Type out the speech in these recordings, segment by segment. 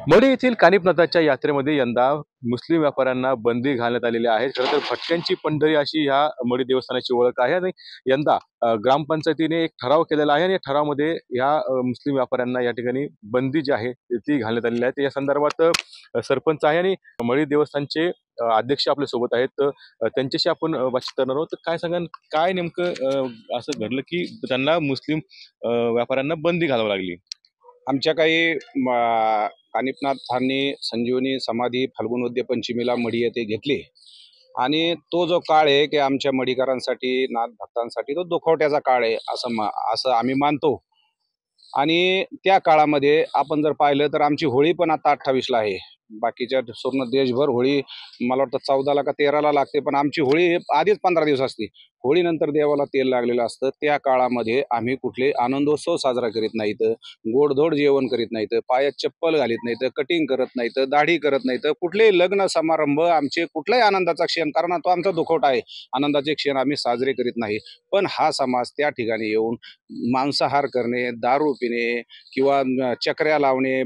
मढी येथील कानिफनाथाच्या यात्रेमध्ये यंदा मुस्लिम व्यापाऱ्यांना बंदी घालण्यात आलेली आहे। खरं तर भटक्यांची पंढरी अशी ह्या मढी देवस्थानाची ओळख आहे आणि यंदा ग्रामपंचायतीने एक ठराव केलेला आहे आणि या ठरावामध्ये ह्या मुस्लिम व्यापाऱ्यांना या ठिकाणी बंदी जी आहे ती घालण्यात आलेली आहे। या संदर्भात सरपंच आहे आणि मढी देवस्थानचे अध्यक्ष आपल्या सोबत आहेत। त्यांच्याशी आपण बातचीत करणार आहोत। तर काय सांगाल, काय नेमकं असं घडलं की त्यांना मुस्लिम व्यापाऱ्यांना बंदी घालावी लागली? आमच्या काही कानिफनाथांनी संजीवनी समाधी फाल्गुन वद्य पंचमीला मढी येथे घेतली आणि तो जो काळ आहे की आमच्या मढीकरांसाठी, नाथ भक्तांसाठी तो दुखवट्याचा काळ आहे असं आम्ही मानतो। आणि त्या काळामध्ये आपण जर पाहिलं तर आमची होळी पण आता 28ला आहे। बाकीच्या पूर्ण देशभर होळी मला वाटतं 14ला का 13ला लागते, पण आमची होळी आधीच 15 दिवस असते। होळीनंतर देवाला तेल लागलेलं असतं। त्या काळामध्ये आम्ही कुठले आनंदोत्सव साजरा करीत नाहीत, गोडधोड जेवण करीत नाहीत, पायात चप्पल घालीत नाहीत, कटिंग करत नाहीत, दाढी करत नाहीत, कुठलेही लग्न समारंभ आमचे कुठलाही आनंदाचा क्षण, कारण तो आमचा दुखवटा आहे, आनंदाचे क्षण आम्ही साजरे करीत नाही। पण हा समाज त्या ठिकाणी येऊन मांसाहार करणे, दारू पिणे किंवा चक्र्या लावणे,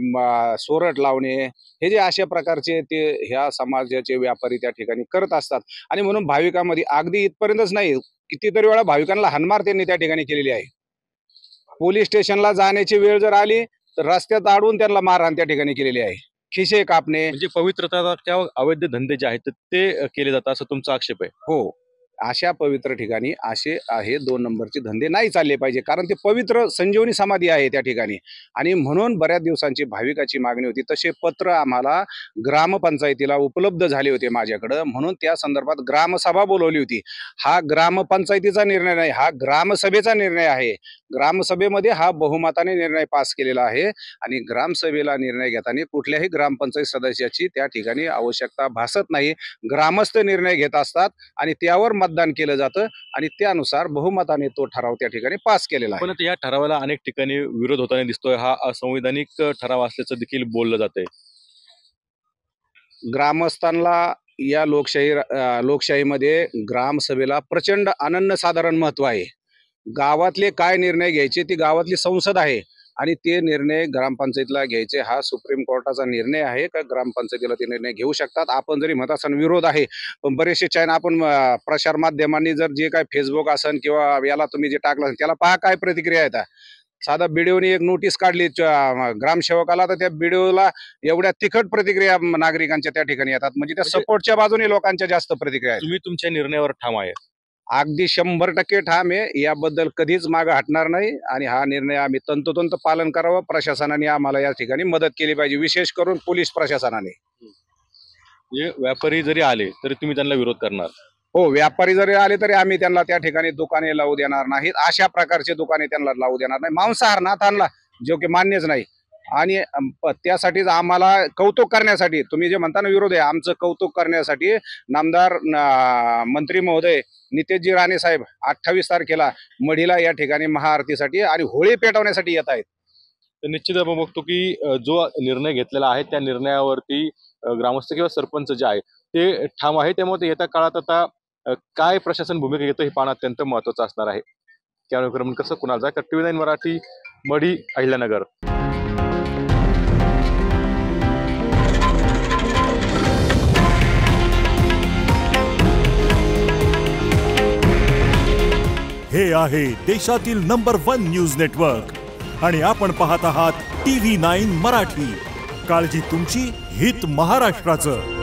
सोरठ लावणे, हे जे अशा प्रकारचे ते ह्या समाजाचे व्यापारी त्या ठिकाणी करत असतात। आणि म्हणून भाविकांमध्ये अगदी इथपर्यंतच नाही, कितीतरी वेळा भाविकांना हाणमार त्यांनी त्या ठिकाणी केलेली आहे। पोलीस स्टेशनला जाण्याची वेळ जर आली तर रस्त्यात अडवून त्यांना मारहाण त्या ठिकाणी केलेली आहे, खिसे कापणे। म्हणजे पवित्रता अवैध धंदे जे आहेत ते केले जातात असं तुमचा आक्षेप आहे? हो, अशा पवित्र ठिकाणी असे आहे 2 नंबरचे धंदे नाही चालले पाहिजे, कारण ते पवित्र संजीवनी समाधी आहे त्या ठिकाणी। आणि म्हणून बऱ्याच दिवसांची भाविकाची मागणी होती, तसे पत्र आम्हाला ग्रामपंचायतीला उपलब्ध झाले होते माझ्याकडं, म्हणून त्या संदर्भात ग्रामसभा बोलवली होती। हा ग्रामपंचायतीचा निर्णय नाही, हा ग्रामसभेचा निर्णय आहे। ग्रामसभेमध्ये हा बहुमताने निर्णय पास केलेला आहे आणि ग्रामसभेला निर्णय घेताना कुठल्याही ग्रामपंचायत सदस्याची त्या ठिकाणी आवश्यकता भासत नाही। ग्रामस्थ निर्णय घेत असतात आणि त्यावर मतदान केलं जातं आणि त्यानुसार बहुमताने तो ठराव त्या ठिकाणी पास केलेला आहे। पण या ठरावाला अनेक ठिकाणी विरोध होताना दिसतोय। हा असंवैधानिक ठराव असल्याचं देखील बोललं जातंय। ग्रामस्थांना या लोकशाहीमध्ये ग्रामसभेला प्रचंड अनन्यसाधारण महत्व आहे। गावातले काय निर्णय घ्यायचे ती गावातली संसद आहे आणि ते निर्णय ग्रामपंचायतीला घ्यायचे हा सुप्रीम कोर्टाचा निर्णय आहे का ग्रामपंचायतीला ते निर्णय घेऊ शकतात। आपण जरी म्हणत असाल विरोध आहे, पण बरेचसे चायना आपण प्रसार माध्यमांनी जर जे काय फेसबुक असेल किंवा याला तुम्ही जे टाकलं त्याला पहा काय प्रतिक्रिया येतात। साधा बीडीओने एक नोटीस काढली ग्रामसेवकाला, तर त्या बीडीओला एवढ्या तिखट प्रतिक्रिया नागरिकांच्या त्या ठिकाणी येतात। म्हणजे त्या सपोर्टच्या बाजूने लोकांच्या जास्त प्रतिक्रिया आहेत। तुम्ही तुमच्या निर्णयावर ठाम आहे? अगदी 100% ठाम आहे, याबद्दल कधीच मागे हटणार नाही आणि हा निर्णय आम्ही तंतोतंत पालन करावं। प्रशासनाने आम्हाला या ठिकाणी मदत केली पाहिजे, विशेष करून पोलीस प्रशासनाने। म्हणजे व्यापारी जरी आले तरी तुम्ही त्यांना विरोध करणार? हो, व्यापारी जरी आले तरी आम्ही त्यांना त्या ठिकाणी दुकाने लावू देणार नाहीत, अशा प्रकारचे दुकाने त्यांना लावू देणार नाही। मांसाहार नाथांना जो की मान्यच नाही आणि त्यासाठीच आम्हाला कौतुक करण्यासाठी, तुम्ही जे म्हणता ना विरोध आहे, आमचं कौतुक करण्यासाठी नामदार मंत्री महोदय नितेशजी राणे साहेब 28 तारखेला मढीला या ठिकाणी महाआरतीसाठी आणि होळी पेटवण्यासाठी येत आहेत। तर निश्चित आपण बघतो की जो निर्णय घेतलेला आहे त्या निर्णयावरती ग्रामस्थ किंवा सरपंच जे आहे ते ठाम आहे। त्यामुळे येत्या काळात आता काय प्रशासन भूमिका घेतं हे पाहणं अत्यंत महत्त्वाचं असणार आहे। त्यानुक्रम कसं कुणाल जाय, TV9 मराठी, मढी, अहिल्यानगर। हे आहे देशातील नंबर 1 न्यूज नेटवर्क आणि आपण पाहत आहात TV9 मराठी। काळजी तुमची, हित महाराष्ट्राचं।